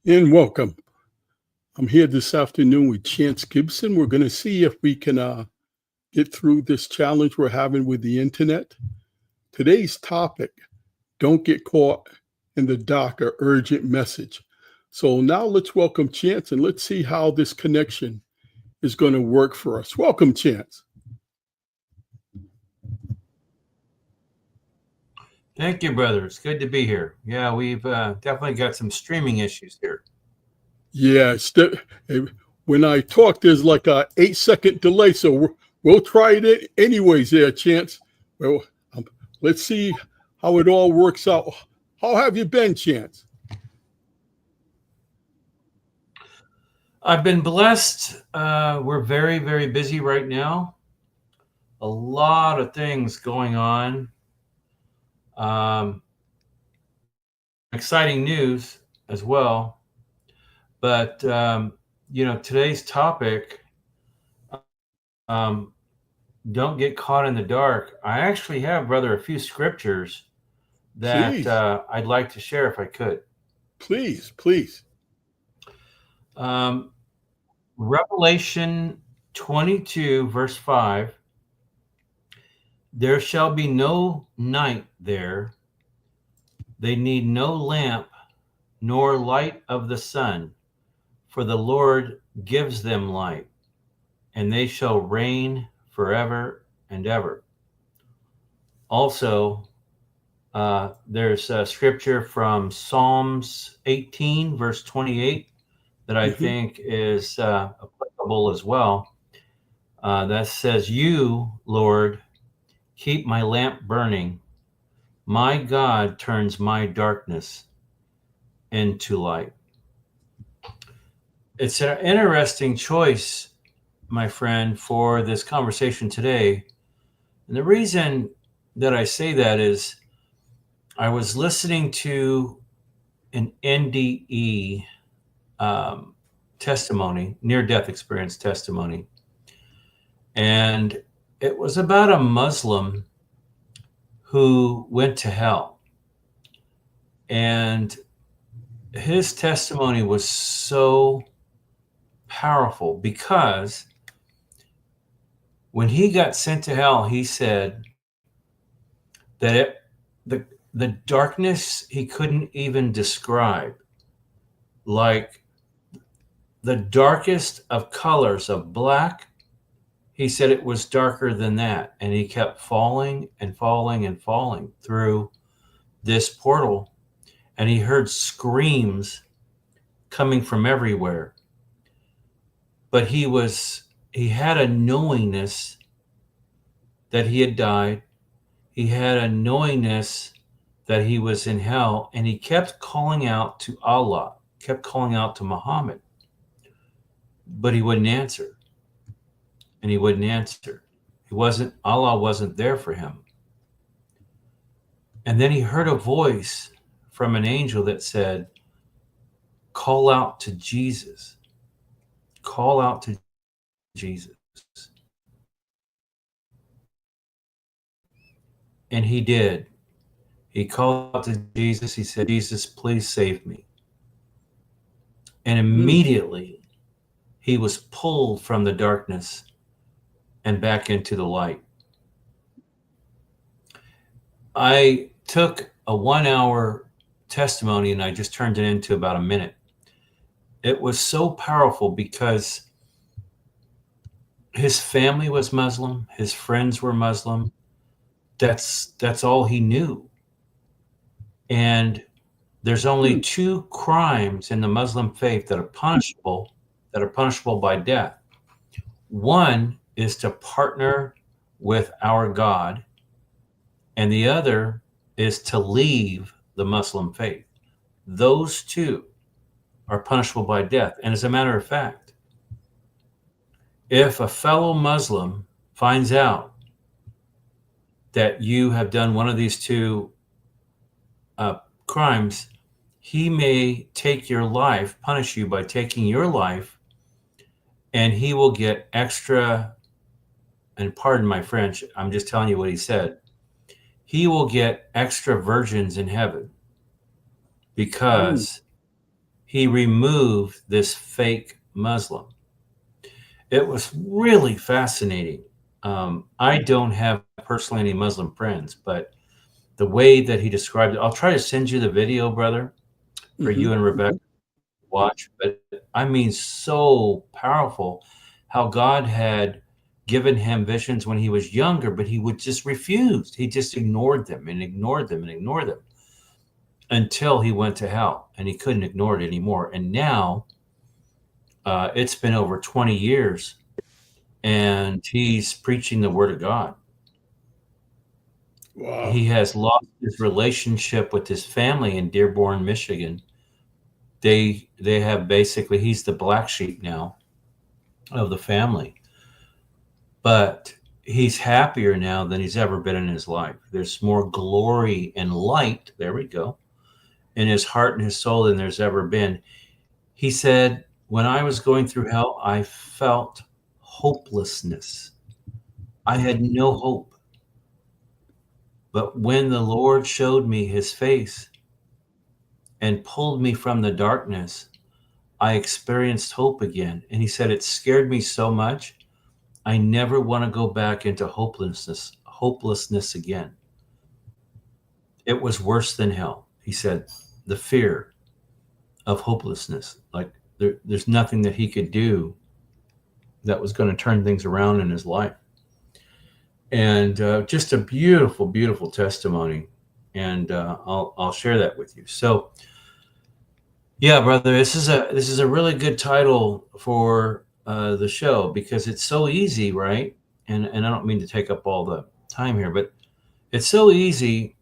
And welcome. I'm here this afternoon with Chance Gibson. We're going to see if we can get through this challenge we're having with the internet. Today's topic, don't get caught in the dark, or urgent message. So now let's welcome Chance and let's see how this connection is going to work for us. Welcome, Chance. Thank you, brother. It's good to be here. Yeah, we've definitely got some streaming issues here. Yeah, when I talk, there's like a 8-second delay, so we'll try it anyways. There, Chance. Well, let's see how it all works out. How have you been, Chance? I've been blessed. We're very, very busy right now. A lot of things going on. Exciting news as well. But, today's topic, don't get caught in the dark. I actually have, brother, a few scriptures that I'd like to share if I could. Please. Revelation 22, verse 5. There shall be no night there. They need no lamp nor light of the sun, for the Lord gives them light, and they shall reign forever and ever. Also, there's a scripture from Psalms 18, verse 28, that I think is applicable as well. That says, "You, Lord, keep my lamp burning. My God turns my darkness into light." It's an interesting choice, my friend, for this conversation today. And the reason that I say that is I was listening to an NDE testimony, near-death experience testimony. And it was about a Muslim who went to hell. And his testimony was so powerful because when he got sent to hell, he said that the darkness he couldn't even describe, like the darkest of colors of black, he said it was darker than that. And he kept falling and falling and falling through this portal. And he heard screams coming from everywhere. But he had a knowingness that he had died. He had a knowingness that he was in hell. And he kept calling out to Allah, kept calling out to Muhammad. But he wouldn't answer. And he wouldn't answer. Allah wasn't there for him. And then he heard a voice from an angel that said, "Call out to Jesus. Call out to Jesus." And he did. He called out to Jesus. He said, "Jesus, please save me." And immediately he was pulled from the darkness and back into the light. I took a 1-hour testimony and I just turned it into about a minute. It was so powerful because his family was Muslim, his friends were Muslim. That's all he knew. And there's only 2 crimes in the Muslim faith that are punishable by death. One is to partner with our God, and the other is to leave the Muslim faith. Those 2 are punishable by death. And as a matter of fact, if a fellow Muslim finds out that you have done one of these 2 crimes, he may take your life, punish you by taking your life, and he will get extra, and pardon my French, I'm just telling you what he said. He will get extra virgins in heaven because he removed this fake Muslim. It was really fascinating. I don't have personally any Muslim friends, but the way that he described it, I'll try to send you the video, brother, for Mm-hmm. you and Rebecca to watch. But I mean, so powerful how God had given him visions when he was younger, but he would just refuse. He just ignored them and ignored them and ignored them until he went to hell, and he couldn't ignore it anymore. And now it's been over 20 years, and he's preaching the word of God. Wow. He has lost his relationship with his family in Dearborn, Michigan. They have basically, he's the black sheep now of the family, but he's happier now than he's ever been in his life. There's more glory and light, there we go, in his heart and his soul than there's ever been. He said, when I was going through hell, I felt hopelessness. I had no hope. But when the Lord showed me his face and pulled me from the darkness, I experienced hope again. And he said, it scared me so much. I never want to go back into hopelessness again. It was worse than hell. He said, the fear of hopelessness, like there's nothing that he could do that was going to turn things around in his life. And just a beautiful, beautiful testimony. And I'll share that with you. So, yeah, brother, this is a really good title for the show because it's so easy, right? And I don't mean to take up all the time here, but it's so easy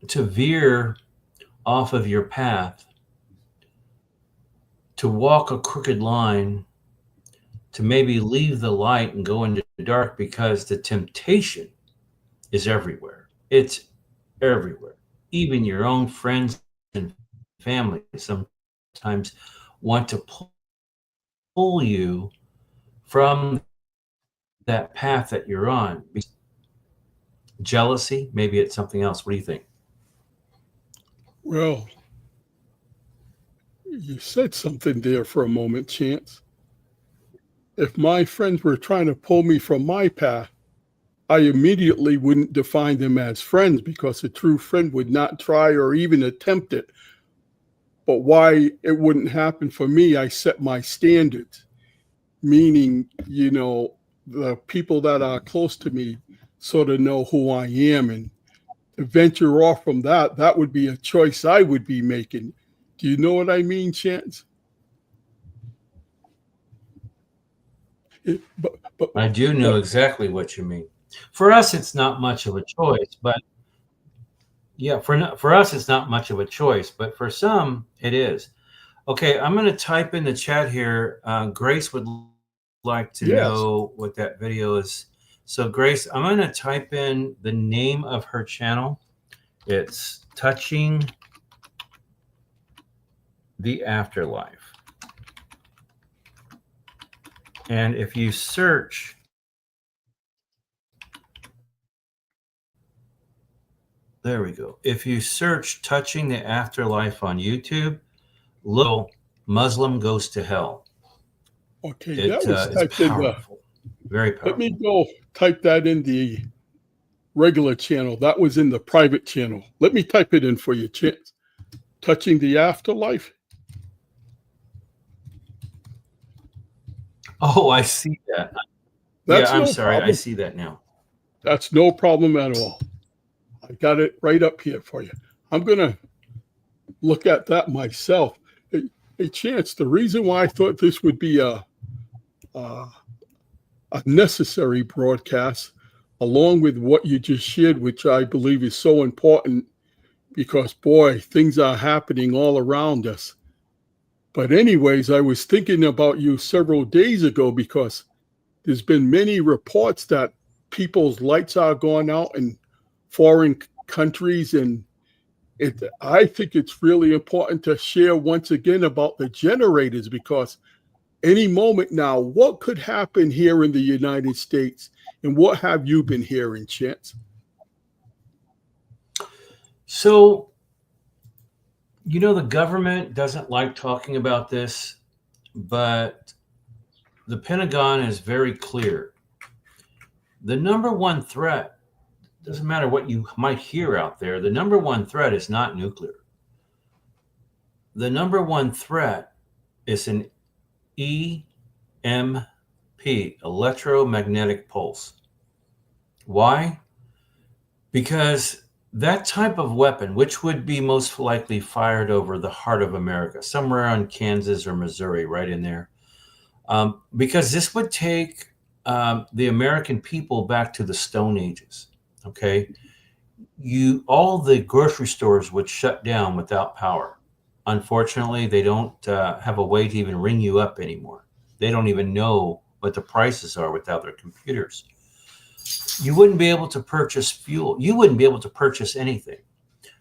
to veer off of your path, to walk a crooked line, to maybe leave the light and go into the dark because the temptation is everywhere. It's everywhere. Even your own friends and family sometimes want to pull you from that path that you're on. Jealousy, maybe it's something else. What do you think? Well, you said something there for a moment, Chance. If my friends were trying to pull me from my path, I immediately wouldn't define them as friends because a true friend would not try or even attempt it. But why it wouldn't happen for me, I set my standards, meaning, the people that are close to me sort of know who I am. And to venture off from that, that would be a choice I would be making. Do you know what I mean, Chance? But I do know exactly what you mean. For us, it's not much of a choice, but yeah, for us, it's not much of a choice, but for some, it is. Okay, I'm going to type in the chat here. Grace would like to yes, know what that video is. So, Grace, I'm going to type in the name of her channel. It's Touching the Afterlife. And if you search, there we go. If you search Touching the Afterlife on YouTube, little Muslim goes to hell. okay, that was It's typed in the. powerful, very Let me powerful. go type that in the regular channel. That was in the private channel. Let me type it in for you, Chance. Touching the Afterlife. Oh, I see that. Yeah, That's I'm no sorry. I problem. see that now. That's no problem at all. I got it right up here for you. I'm going to look at that myself. Hey, Chance, the reason why I thought this would be a necessary broadcast, along with what you just shared, which I believe is so important, because boy, things are happening all around us. But anyways, I was thinking about you several days ago because there's been many reports that people's lights are going out in foreign countries, and I think it's really important to share once again about the generators because any moment now, what could happen here in the United States, and what have you been hearing, Chance? So The government doesn't like talking about this, but the Pentagon is very clear. The number one threat, doesn't matter what you might hear out there, the number one threat is not nuclear. The number one threat is an EMP, electromagnetic pulse. Why? Because that type of weapon, which would be most likely fired over the heart of America, somewhere on Kansas or Missouri, right in there, because this would take the American people back to the Stone Ages. Okay, all the grocery stores would shut down without power. Unfortunately, they don't have a way to even ring you up anymore. They don't even know what the prices are without their computers. You wouldn't be able to purchase fuel. You wouldn't be able to purchase anything.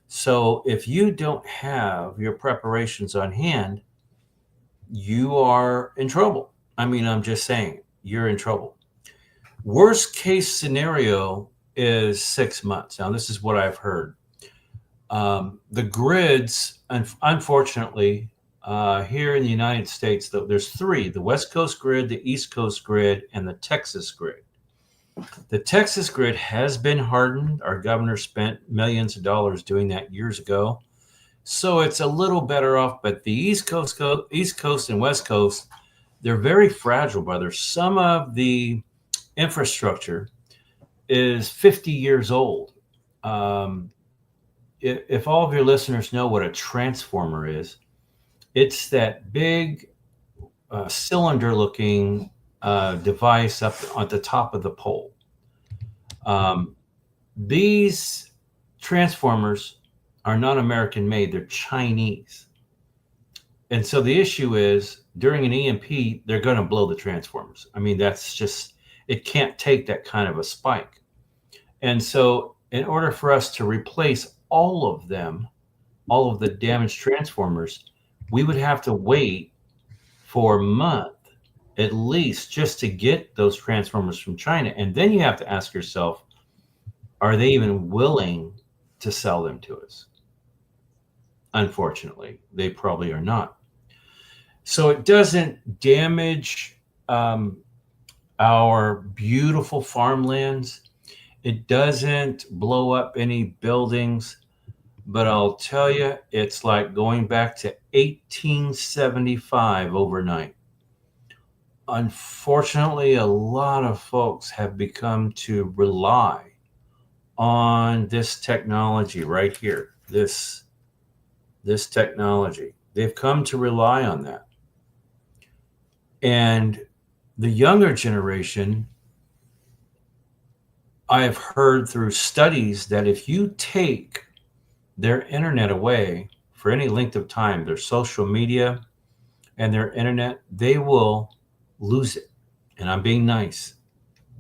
So if you don't have your preparations on hand, you are in trouble. I mean, I'm just saying, you're in trouble. Worst case scenario is 6 months. Now, this is what I've heard. The grids, unfortunately, here in the United States, there's three: the West Coast grid, the East Coast grid, and the Texas grid. The Texas grid has been hardened. Our governor spent millions of dollars doing that years ago. So it's a little better off, but the East Coast and West Coast, they're very fragile, brother. Some of the infrastructure is 50 years old. If all of your listeners know what a transformer is, it's that big cylinder-looking device up at the top of the pole. These transformers are not American made, they're Chinese. And so the issue is during an EMP, they're going to blow the transformers. I mean, that's just, it can't take that kind of a spike. And so in order for us to replace all of them, all of the damaged transformers, we would have to wait for a month at least just to get those transformers from China. And then you have to ask yourself, are they even willing to sell them to us? Unfortunately, they probably are not. So it doesn't damage our beautiful farmlands. It doesn't blow up any buildings. But I'll tell you, it's like going back to 1875 overnight. Unfortunately, a lot of folks have become to rely on this technology right here, this technology. They've come to rely on that. And the younger generation, I have heard through studies that if you take their internet away for any length of time, their social media and their internet, they will lose it. And I'm being nice.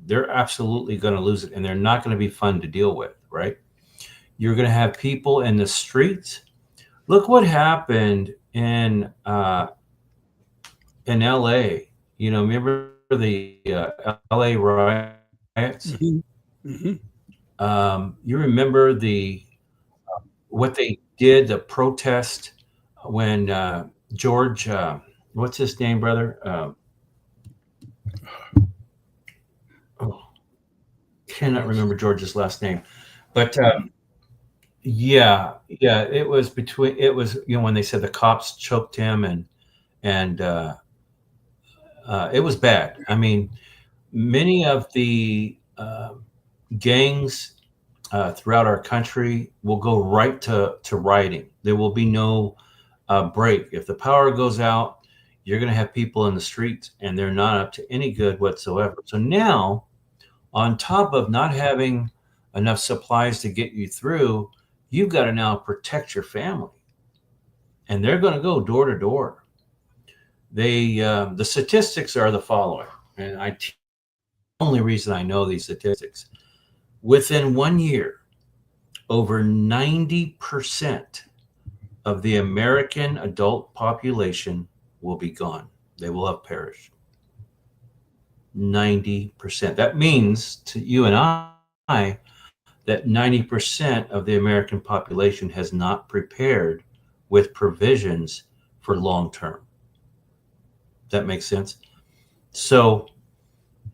They're absolutely going to lose it, and they're not going to be fun to deal with, right? You're going to have people in the streets. Look what happened in LA. Remember the LA riots? Mm-hmm. Mm-hmm. You remember what they did, the protest when George, what's his name, brother? Cannot remember George's last name, but yeah, it was when they said the cops choked him and it was bad. I mean, many of the gangs throughout our country will go right to rioting. There will be no break. If the power goes out, you're going to have people in the streets, and they're not up to any good whatsoever. So now, on top of not having enough supplies to get you through, you've got to now protect your family. And they're going to go door to door. The statistics are the following, and the only reason I know these statistics, within 1 year, over 90% of the American adult population will be gone. They will have perished. 90%. That means to you and I that 90% of the American population has not prepared with provisions for long term. That makes sense. So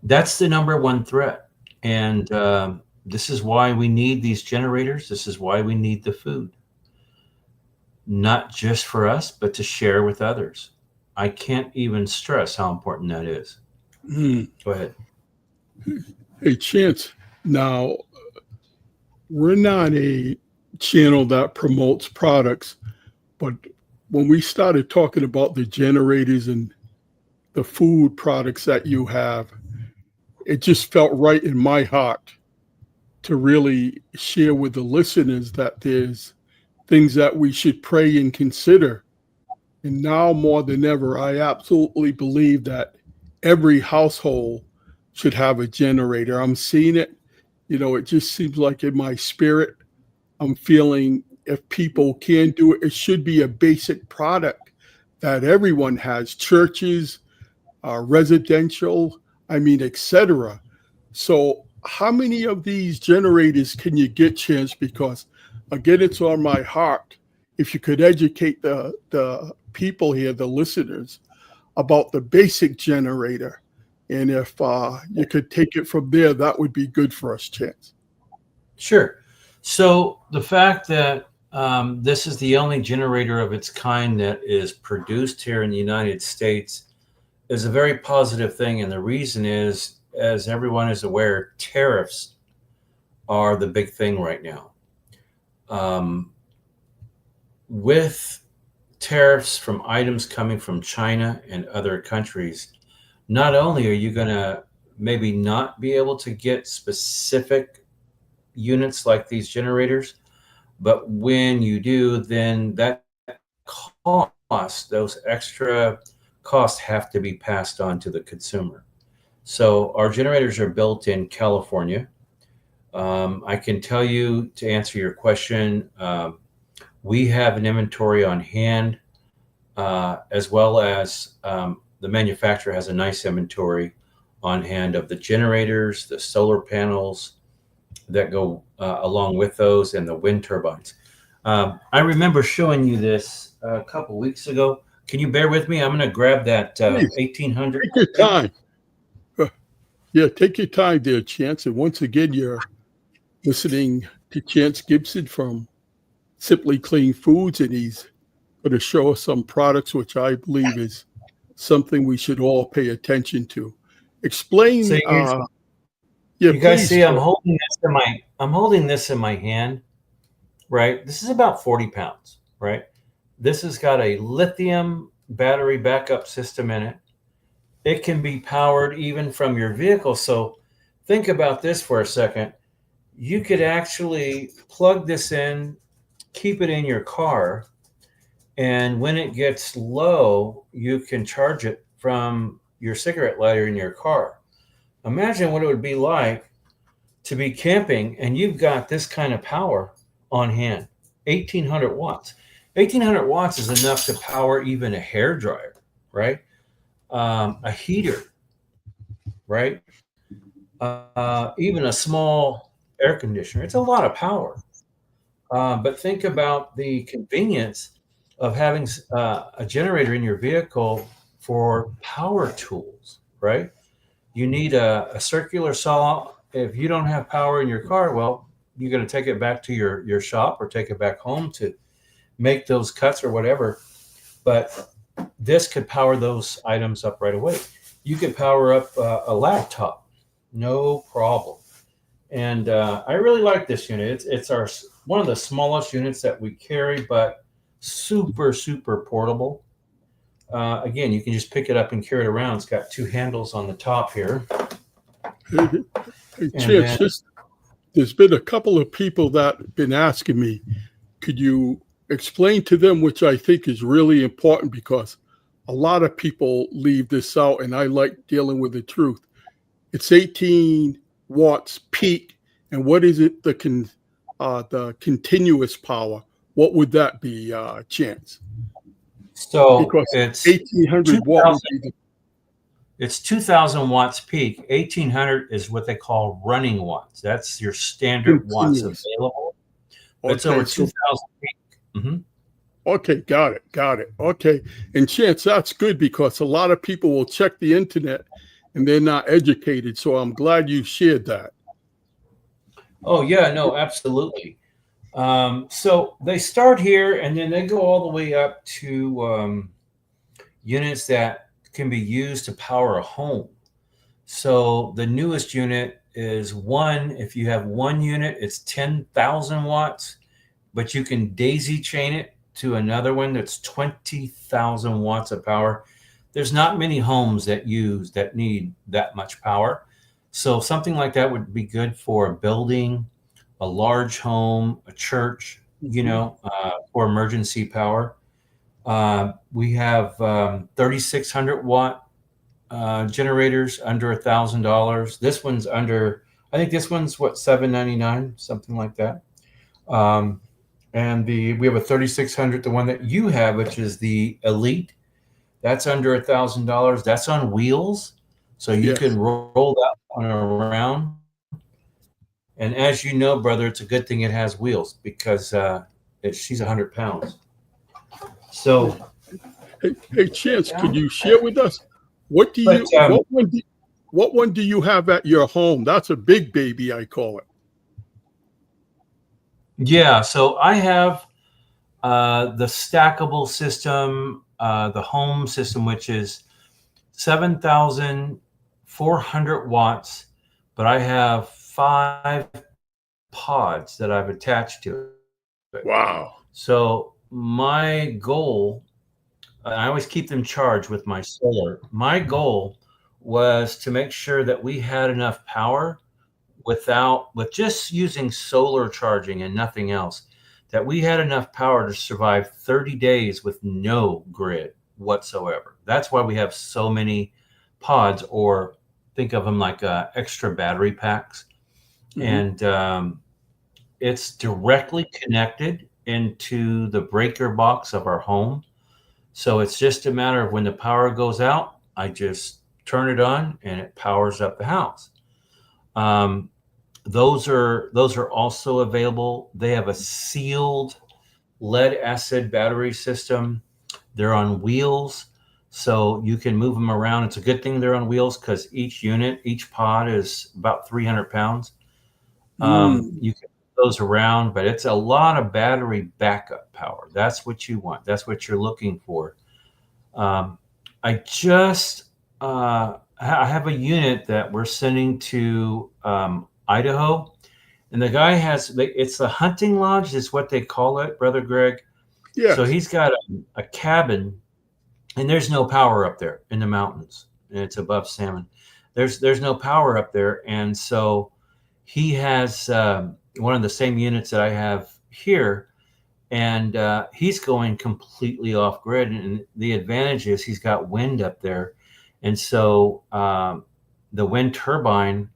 that's the number one threat. And this is why we need these generators. This is why we need the food, not just for us, but to share with others. I can't even stress how important that is. Go ahead. Hey, Chance, now we're not a channel that promotes products, but when we started talking about the generators and the food products that you have, it just felt right in my heart to really share with the listeners that there's things that we should pray and consider. And now more than ever, I absolutely believe that every household should have a generator. I'm seeing it. It just seems like in my spirit, I'm feeling if people can do it, it should be a basic product that everyone has, churches, residential, etc. So how many of these generators can you get, Chance? Because again, it's on my heart. If you could educate the people here, the listeners, about the basic generator, and if you could take it from there, that would be good for us, Chance. Sure. So the fact that this is the only generator of its kind that is produced here in the United States is a very positive thing. And the reason is, as everyone is aware, tariffs are the big thing right now. With tariffs from items coming from China and other countries, not only are you going to maybe not be able to get specific units like these generators, but when you do, then that cost, those extra costs have to be passed on to the consumer. So our generators are built in California. I can tell you, to answer your question, we have an inventory on hand, as well as the manufacturer has a nice inventory on hand of the generators, the solar panels that go along with those, and the wind turbines. I remember showing you this a couple weeks ago. Can you bear with me? I'm going to grab that Please, 1800. take your time. Yeah, take your time there, Chance. And once again, you're listening to Chance Gibson from Simply Clean Foods, and he's going to show us some products which I believe is something we should all pay attention to. So Explain. Yeah, you guys please. see, I'm holding this in my hand, right? This is about 40 pounds, right? This has got a lithium battery backup system in it. It can be powered even from your vehicle. So think about this for a second. You could actually plug this in, keep it in your car, and when it gets low, you can charge it from your cigarette lighter in your car. Imagine what it would be like to be camping and you've got this kind of power on hand. 1800 watts. 1800 watts is enough to power even a hair dryer, right? A heater, right? Even a small air conditioner. It's a lot of power. But think about the convenience of having a generator in your vehicle for power tools, right? You need a circular saw. If you don't have power in your car, well, you're going to take it back to your shop or take it back home to make those cuts or whatever. But this could power those items up right away. You could power up a laptop, no problem. And I really like this unit. It's our one of the smallest units that we carry, but super, super portable. Again, you can just pick it up and carry it around. It's got two handles on the top here. Hey, Chance, there's been a couple of people that have been asking me, could you explain to them, which I think is really important because a lot of people leave this out, and I like dealing with the truth. It's 18 watts peak, and what is it, the continuous power? What would that be, Chance? So Because it's 1800 watt would be the It's 2000 watts peak. 1800 is what they call running watts. That's your standard watts continuous. available. Okay, It's over so 2000 peak. Okay, got it, got it. Okay, and Chance, that's good because a lot of people will check the internet and they're not educated. So I'm glad you shared that. Oh yeah, no, absolutely. So they start here and then they go all the way up to units that can be used to power a home. So the newest unit is one. If you have one unit, it's 10,000 watts, but you can daisy chain it to another one that's 20,000 watts of power. There's not many homes that need that much power. So something like that would be good for a building, a large home, a church, Mhm. for emergency power. We have 3,600 watt generators under $1,000. This one's under, I think this one's what, 799, something like that. Um, and we have a 3,600, the one that you have, which is the Elite. That's under $1,000. That's on wheels, so you can Yes. roll that one around. And as you know, brother, it's a good thing it has wheels because she's 100 pounds. So, Hey, Chance, could you share with us what do but you what one do you have at your home? That's a big baby, I call it. yeah, so I have the stackable system, the home system, which is 7,400 watts, but I have 5 pods that I've attached to it. Wow. So my goal, I always keep them charged with my solar. My goal was to make sure that we had enough power with just using solar charging and nothing else, that we had enough power to survive 30 days with no grid whatsoever. That's why we have so many pods, or think of them like extra battery packs. Hmm. And it's directly connected into the breaker box of our home. So it's just a matter of when the power goes out, I just turn it on and it powers up the house. Um, those are also available. They have a sealed lead acid battery system. They're on wheels, so you can move them around. It's a good thing they're on wheels because each pod is about 300 pounds. Mm. You can move those around, but it's a lot of battery backup power. That's what you want. That's what you're looking for. Um, I just I have a unit that we're sending to Idaho, and the guy it's a hunting lodge, is what they call it, Brother Greg. So Yes. he's got a cabin, and there's no power up there in the mountains, and it's above Salmon. There's no power up there, and so he has one of the same units that I have here, and he's going completely off grid. And the advantage is he's got wind up there, and so the wind turbine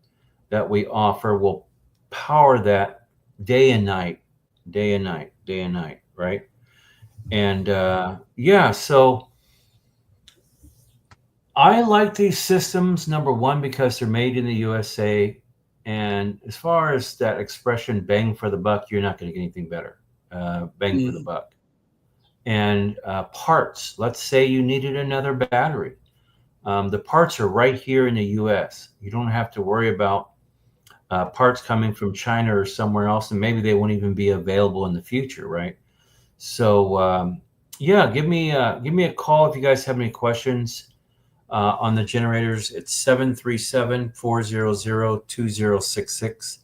that we offer will power that day and night, day and night, day and night, right? And yeah, so I like these systems, number one, because they're made in the USA. And as far as that expression, bang for the buck, you're not going to get anything better. Bang for the Mm. buck. And parts, let's say you needed another battery. The parts are right here in the US. You don't have to worry about parts coming from China or somewhere else, and maybe they won't even be available in the future, right? So yeah, give me a call if you guys have any questions on the generators. It's 737-400-2066,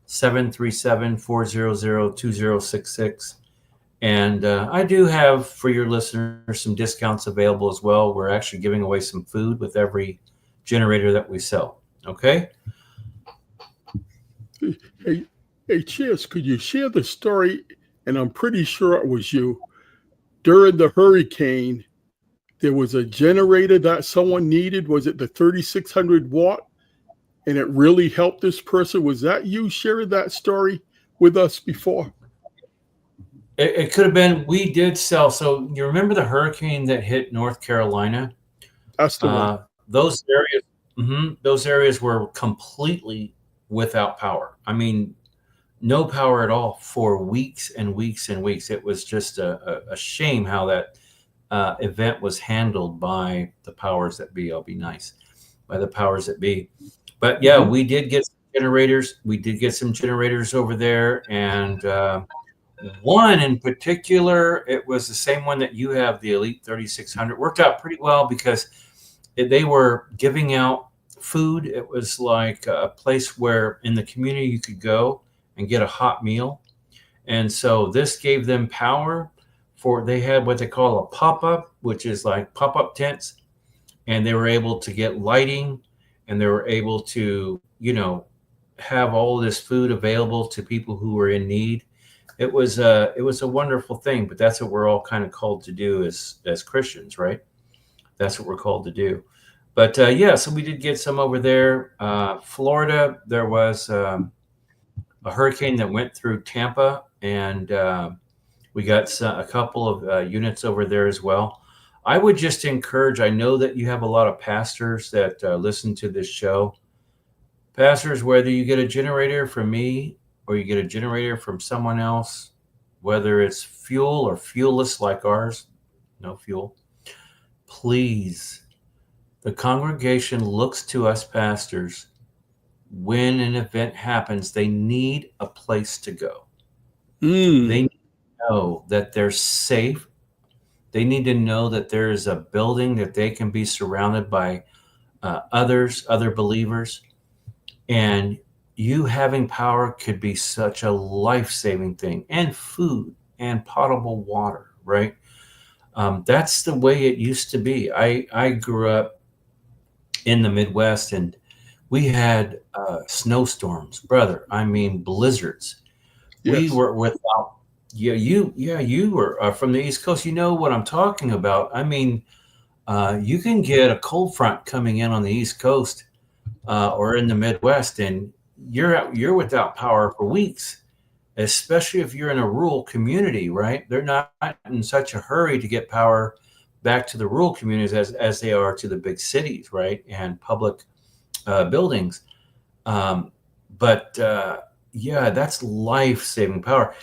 737-400-2066. And I do have for your listeners some discounts available as well. We're actually giving away some food with every generator that we sell. Okay. Hey, hey, Chance, could you share the story? And I'm pretty sure it was you. During the hurricane, there was a generator that someone needed. Was it the 3,600 watt? And it really helped this person. Was that you sharing that story with us before? It could have been. We did sell. So you remember the hurricane that hit North Carolina? That's the one. Those areas, those areas were completely without power. I mean, no power at all for weeks and weeks and weeks. It was just a shame how that event was handled by the powers that be. I'll be nice, by the powers that be. But yeah, Mhm. we did get some generators. We did get some generators over there, and one in particular, it was the same one that you have, the Elite 3600. Worked out pretty well because they were giving out food. It was like a place where in the community you could go and get a hot meal. And so this gave them power for, they had what they call a pop-up, which is like pop-up tents, and they were able to get lighting, and they were able to, have all this food available to people who were in need. It was a wonderful thing, but that's what we're all kind of called to do as Christians, right? That's what we're called to do. But yeah, so we did get some over there. Florida, there was a hurricane that went through Tampa, and we got a couple of units over there as well. I would just encourage, I know that you have a lot of pastors that listen to this show. Pastors, whether you get a generator from me or you get a generator from someone else, whether it's fuel or fuelless like ours, no fuel, please, the congregation looks to us pastors. When an event happens, they need a place to go. They Mm. need to know that they're safe. They need to know that there is a building that they can be surrounded by other believers. And you having power could be such a life-saving thing, and food and potable water, right? That's the way it used to be. I grew up in the Midwest, and we had snowstorms, brother. I mean, blizzards. We Yes. were without. You were from the East Coast. You know what I'm talking about. I mean, you can get a cold front coming in on the East Coast or in the Midwest, and you're without power for weeks. Especially if you're in a rural community, right? They're not in such a hurry to get power back to the rural communities as they are to the big cities, right? And public buildings. Um, but yeah, that's life saving power.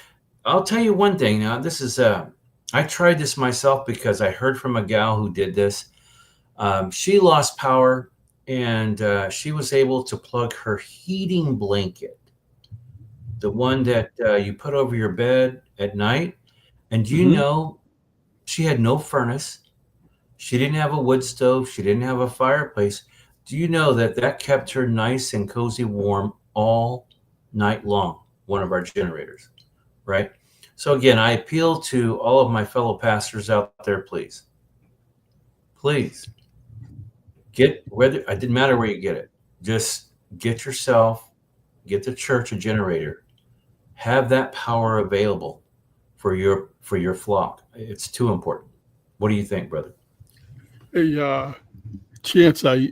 I'll tell you one thing. Now, this is, I tried this myself because I heard from a gal who did this. She lost power, and she was able to plug her heating blanket, the one that you put over your bed at night. And do you Hmm. know, she had no furnace. She didn't have a wood stove. She didn't have a fireplace. Do you know that that kept her nice and cozy warm all night long? One of our generators, right? So again, I appeal to all of my fellow pastors out there, please get, whether it didn't matter where you get it, just get yourself, get the church a generator, have that power available for your flock. It's too important. What do you think, brother? Hey, Chance, uh,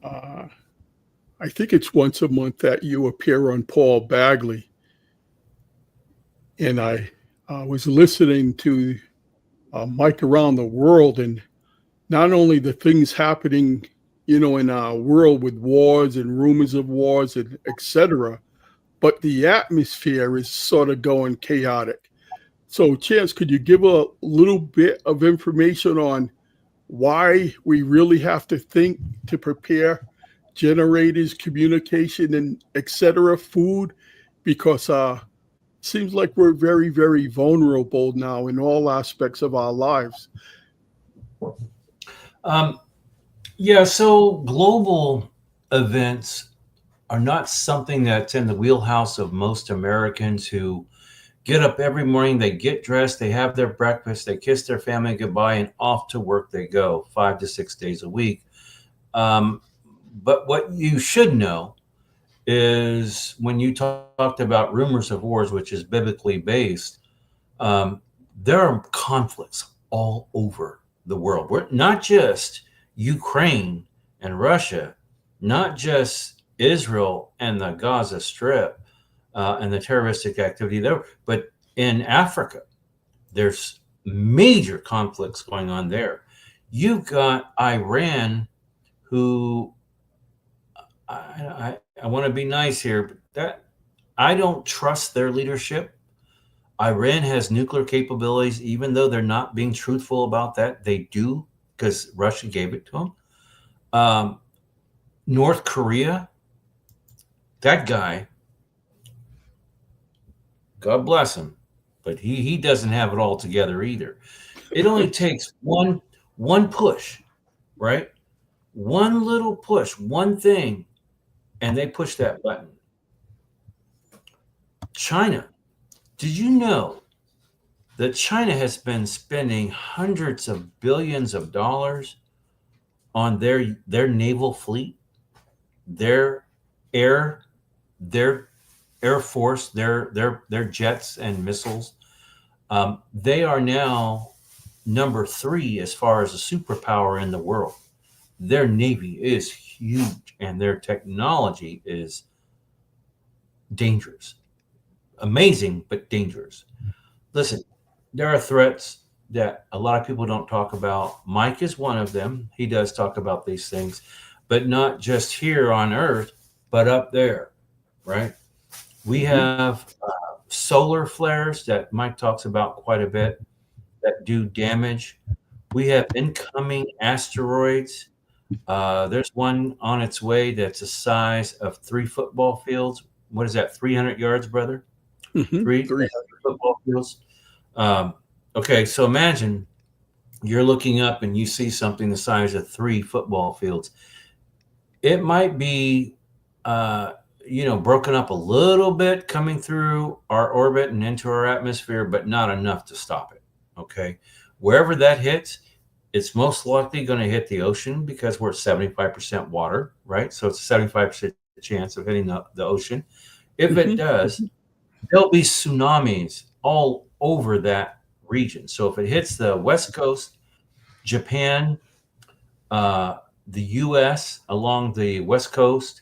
I think it's once a month that you appear on Paul Bagley, and I was listening to Mike Around the World, and not only the things happening, in our world with wars and rumors of wars and etc., but the atmosphere is sort of going chaotic. So, Chance, could you give a little bit of information on why we really have to think to prepare generators, communication, and etc. food? Because seems like we're very, very vulnerable now in all aspects of our lives. Um, yeah, so global events are not something that's in the wheelhouse of most Americans who get up every morning, they get dressed, they have their breakfast, they kiss their family goodbye, and off to work they go 5 to 6 days a week. Um, but what you should know is when you talked about rumors of wars, which is biblically based, um, there are conflicts all over the world. We're not just Ukraine and Russia, not just Israel and the Gaza Strip and the terroristic activity there, but in Africa, there's major conflicts going on there. You've got Iran, who I want to be nice here, but I don't trust their leadership. Iran has nuclear capabilities, even though they're not being truthful about that. They do, because Russia gave it to them. North Korea, that guy, God bless him, but he doesn't have it all together either. It only takes one push, right? One little push, one thing, and they push that button. China, did you know that China has been spending hundreds of billions of dollars on their naval fleet, their air their air force, their jets and missiles? They are now number 3 as far as a superpower in the world. Their navy is huge, and their technology is dangerous, amazing, but dangerous. Listen, there are threats that a lot of people don't talk about. Mike is one of them. He does talk about these things, but not just here on Earth, but up there, right? We have solar flares that Mike talks about quite a bit that do damage. We have incoming asteroids. There's one on its way that's the size of 3 football fields. What is that, 300 yards, brother? Three Three. football fields. Um, okay, so imagine you're looking up and you see something the size of 3 football fields. It might be, broken up a little bit coming through our orbit and into our atmosphere, but not enough to stop it. Okay, wherever that hits, it's most likely going to hit the ocean because we're 75% water, right? So it's a 75% chance of hitting the ocean. If it does, there'll be tsunamis all over that region. So if it hits the West Coast, Japan, the US along the West Coast,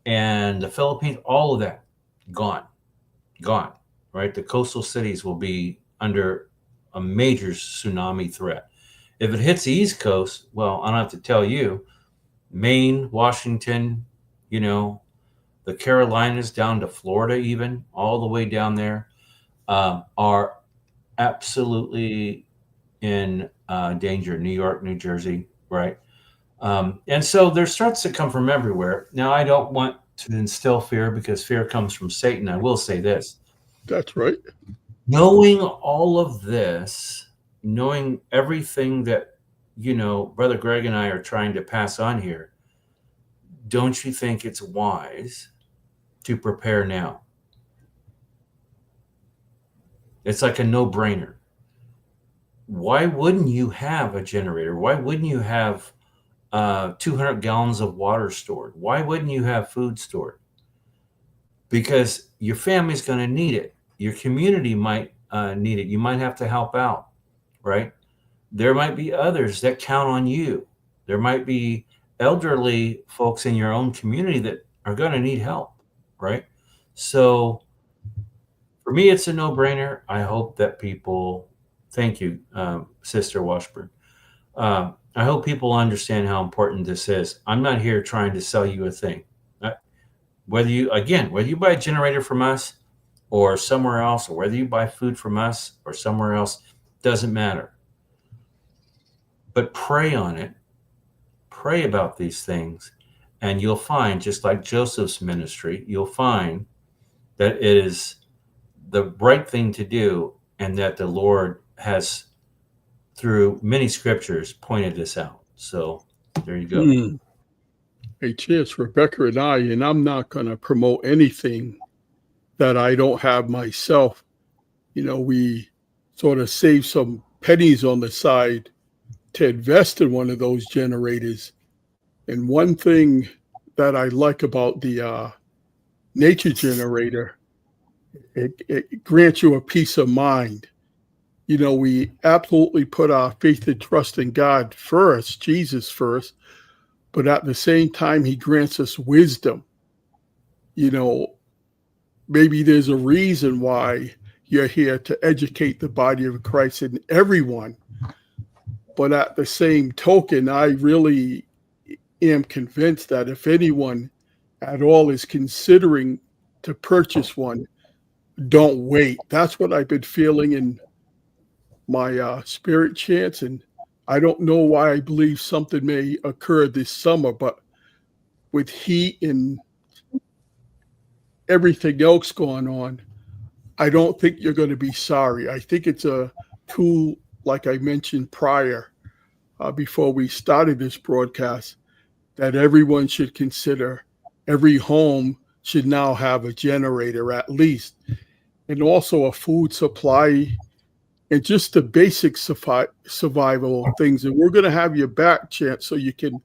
and the Philippines, all of that gone, right? The coastal cities will be under a major tsunami threat. If it hits the East Coast, well, I don't have to tell you, Maine, Washington, the Carolinas down to Florida, even all the way down there, are absolutely in danger. New York, New Jersey, right? And so there's threats that come from everywhere. Now, I don't want to instill fear because fear comes from Satan. I will say this. That's right. Knowing all of this, knowing everything that, Brother Greg and I are trying to pass on here, don't you think it's wise to prepare now? It's like a no-brainer. Why wouldn't you have a generator? Why wouldn't you have 200 gallons of water stored? Why wouldn't you have food stored? Because your family's going to need it. Your community might need it. You might have to help out, right? There might be others that count on you. There might be elderly folks in your own community that are going to need help, right? So for me, it's a no-brainer. I hope that people, thank you, Sister Washburn. I hope people understand how important this is. I'm not here trying to sell you a thing. Whether you buy a generator from us or somewhere else, or whether you buy food from us or somewhere else, doesn't matter. But pray on it. Pray about these things. And you'll find, just like Joseph's ministry, you'll find that it is the right thing to do, and that the Lord has, through many scriptures, pointed this out. So there you go. Hey, Chance, Rebecca and I'm not going to promote anything that I don't have myself. We sort of save some pennies on the side to invest in one of those generators. And one thing that I like about the nature generator, it grants you a peace of mind. We absolutely put our faith and trust in God first, Jesus first, but at the same time, he grants us wisdom. Maybe there's a reason why you're here to educate the body of Christ and everyone. But at the same token, I really am convinced that if anyone at all is considering to purchase one, don't wait. That's what I've been feeling in my spirit chance. And I don't know why I believe something may occur this summer, but with heat and everything else going on, I don't think you're going to be sorry. I think it's a tool, like I mentioned prior, before we started this broadcast, that everyone should consider. Every home should now have a generator at least, and also a food supply and just the basic survival things. And we're going to have your back, Chance, so you can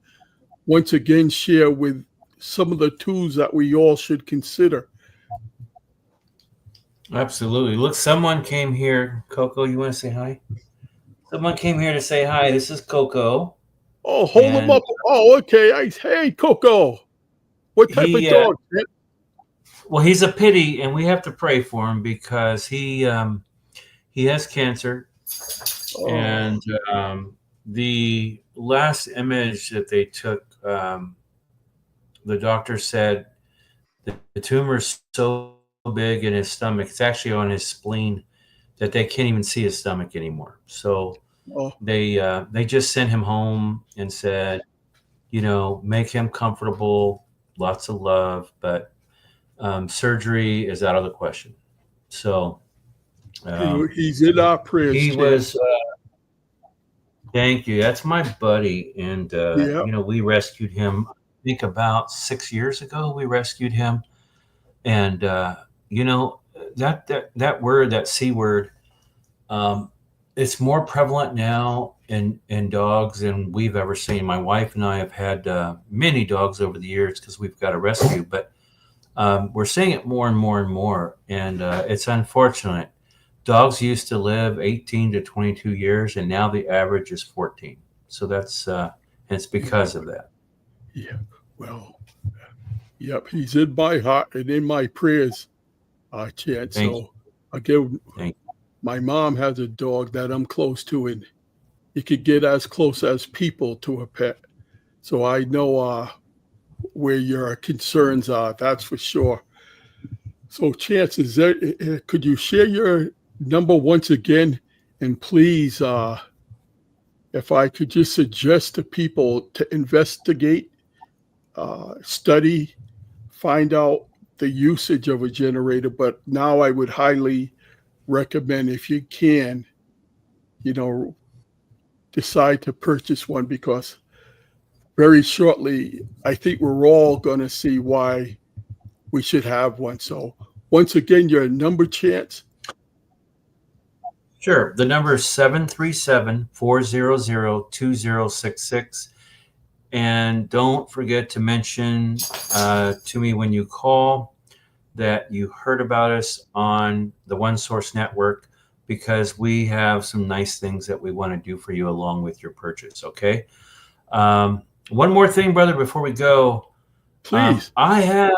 once again share with some of the tools that we all should consider. Absolutely. Look, someone came here. Coco, you want to say hi? Someone came here to say hi. This is Coco. Oh, hold him up. Oh, okay. Hey, Coco. What type of dog? Well, he's a pity, and we have to pray for him because he has cancer. Oh. And the last image that they took, the doctor said the tumor is so big in his stomach, it's actually on his spleen, that they can't even see his stomach anymore. So they just sent him home and said, make him comfortable, lots of love, but surgery is out of the question. So he's in our prayers. He was. Thank you. That's my buddy, and we rescued him. I think about 6 years ago, we rescued him, and that word, that C word, it's more prevalent now in dogs than we've ever seen. My wife and I have had many dogs over the years because we've got a rescue, but we're seeing it more and more and more, and it's unfortunate. Dogs used to live 18 to 22 years, and now the average is 14. So that's it's because of that. Yeah. Well, yep. He's in my heart and in my prayers, Chad. So again, my mom has a dog that I'm close to, and you could get as close as people to a pet. So I know where your concerns are. That's for sure. So, Chance, could you share your number once again? And please, if I could just suggest to people to investigate, study, find out the usage of a generator. But now I would highly recommend, if you can, decide to purchase one, because very shortly, I think we're all going to see why we should have one. So once again, your number, Chance? Sure. The number is 737-400-2066. And don't forget to mention to me when you call that you heard about us on the One Source Network, because we have some nice things that we want to do for you along with your purchase. Okay. One more thing, brother, before we go. Please. I have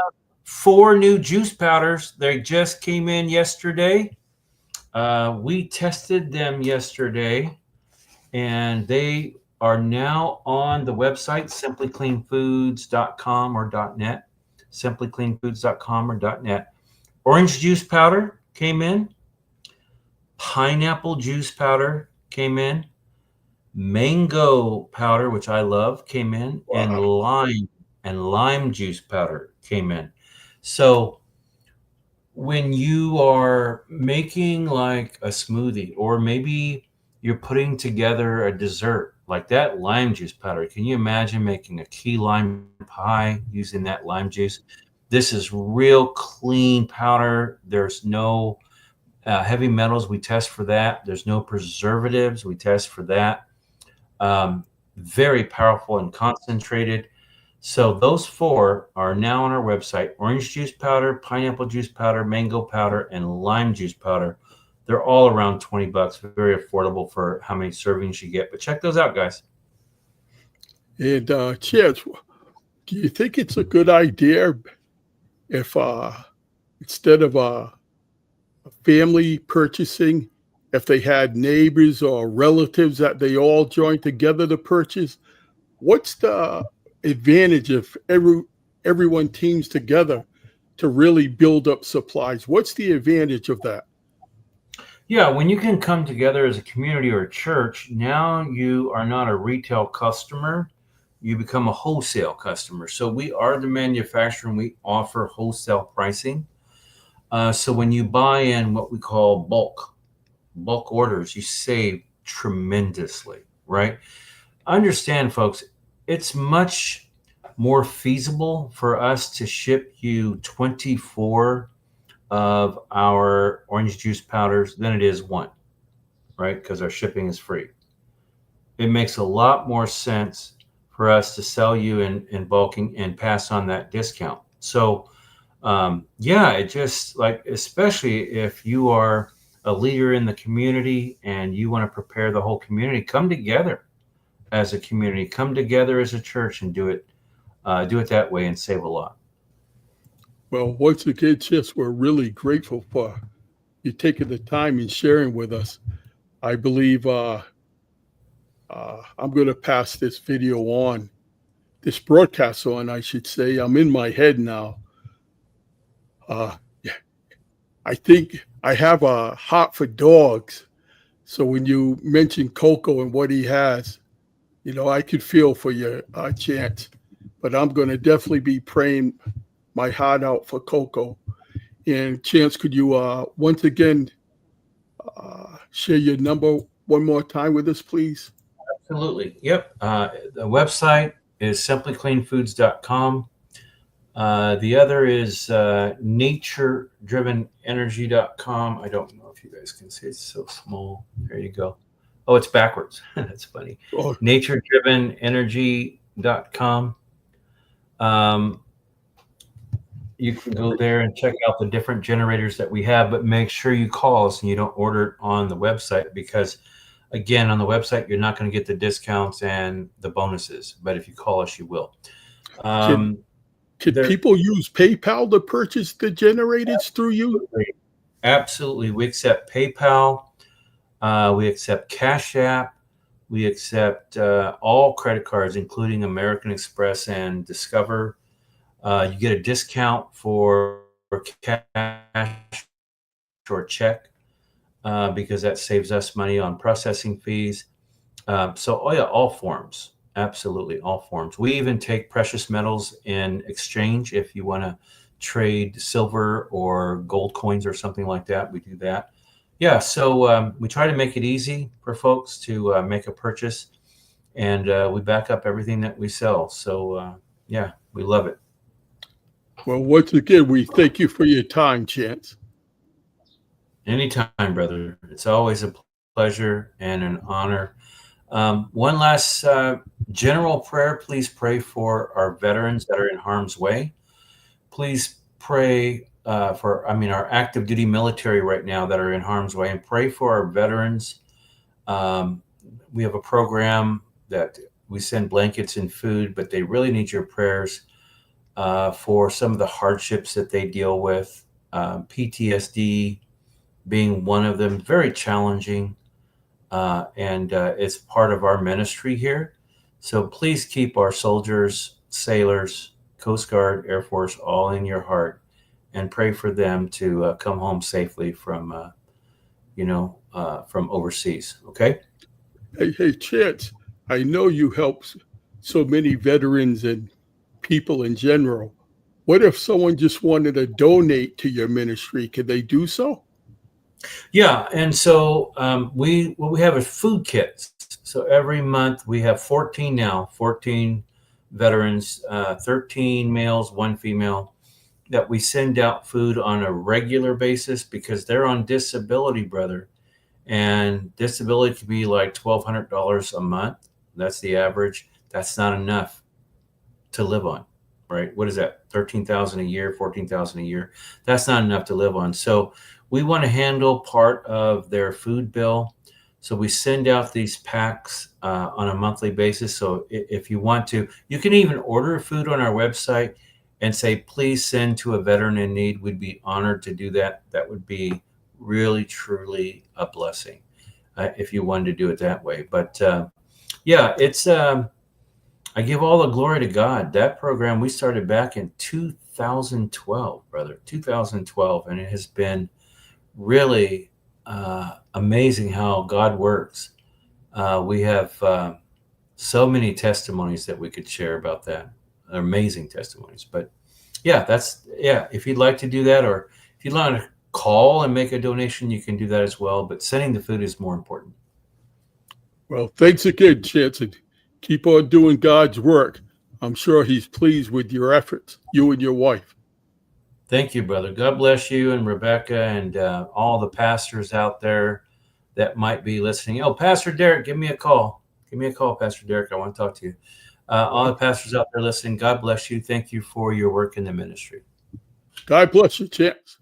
4 new juice powders. They just came in yesterday. We tested them yesterday, and they are now on the website, simplycleanfoods.com or .net, simplycleanfoods.com or .net. Orange juice powder came in. Pineapple juice powder came in. Mango powder, which I love, came in. Wow. And lime juice powder came in. So when you are making like a smoothie, or maybe you're putting together a dessert like that lime juice powder, can you imagine making a key lime pie using that lime juice? This is real clean powder. There's no heavy metals. We test for that. There's no preservatives. We test for that. Very powerful and concentrated. So those 4 are now on our website: orange juice powder, pineapple juice powder, mango powder, and lime juice powder. They're all around $20, very affordable for how many servings you get. But check those out, guys. And Chance, do you think it's a good idea if instead of a family purchasing, if they had neighbors or relatives that they all joined together to purchase? What's the advantage if everyone teams together to really build up supplies. What's the advantage of that? Yeah, when you can come together as a community or a church, now you are not a retail customer, you become a wholesale customer. So we are the manufacturer and we offer wholesale pricing. So when you buy in what we call bulk orders, you save tremendously, right? Understand, folks, it's much more feasible for us to ship you 24 of our orange juice powders than it is one, right? Because our shipping is free. It makes a lot more sense for us to sell you in bulking and pass on that discount. So, yeah, it just like, especially if you are a leader in the community and you want to prepare the whole community, come together as a community, come together as a church and do it that way and save a lot. Well, once again, Chance, we're really grateful for you taking the time and sharing with us. I believe I'm going to pass this video on, this broadcast on, I should say. I'm in my head now. Yeah, I think I have a heart for dogs. So when you mention Coco and what he has, I could feel for your Chance. But I'm going to definitely be praying my heart out for Coco. And Chance, could you once again share your number one more time with us, please? Absolutely. Yep. The website is simplycleanfoods.com. The other is naturedrivenenergy.com. I don't know if you guys can see, it's so small. There you go. Oh, it's backwards. That's funny. Oh, naturedrivenenergy.com. You can go there and check out the different generators that we have, but make sure you call us and you don't order it on the website because, again, on the website, you're not going to get the discounts and the bonuses. But if you call us, you will. Could people use PayPal to purchase the generators through you? Absolutely. We accept PayPal. We accept Cash App. We accept all credit cards, including American Express and Discover. You get a discount for cash or check because that saves us money on processing fees. All forms. Absolutely, all forms. We even take precious metals in exchange if you want to trade silver or gold coins or something like that. We do that. Yeah, so we try to make it easy for folks to make a purchase, and we back up everything that we sell. So, yeah, we love it. Well, once again, we thank you for your time, Chance. Anytime, brother. It's always a pleasure and an honor. One last general prayer. Please pray for our veterans that are in harm's way. Please pray for our active duty military right now that are in harm's way, and pray for our veterans. We have a program that we send blankets and food, but they really need your prayers for some of the hardships that they deal with. PTSD being one of them, very challenging. And it's part of our ministry here. So please keep our soldiers, sailors, Coast Guard, Air Force, all in your heart, and pray for them to come home safely from overseas. Okay. Hey, Chance, I know you help so many veterans and people in general. What if someone just wanted to donate to your ministry? Could they do so? Yeah, and so we have a food kit. So every month we have 14 veterans, 13 males, 1 female, that we send out food on a regular basis because they're on disability, brother. And disability could be like $1,200 a month. That's the average. That's not enough to live on, right? What is that? 13,000 a year, 14,000 a year. That's not enough to live on. So we want to handle part of their food bill. So we send out these packs on a monthly basis. So if you want to, you can even order food on our website and say, please send to a veteran in need. We'd be honored to do that. That would be really, truly a blessing if you wanted to do it that way. But it's, I give all the glory to God. That program we started back in 2000. 2012, brother, 2012. And it has been really amazing how God works. We have so many testimonies that we could share about that. They're amazing testimonies. But yeah, if you'd like to do that, or if you'd like to call and make a donation, you can do that as well. But sending the food is more important. Well, thanks again, Chance, and keep on doing God's work. I'm sure he's pleased with your efforts, you and your wife. Thank you, brother. God bless you and Rebecca and all the pastors out there that might be listening. Oh, Pastor Derek, give me a call. Give me a call, Pastor Derek. I want to talk to you. All the pastors out there listening, God bless you. Thank you for your work in the ministry. God bless you, Chance.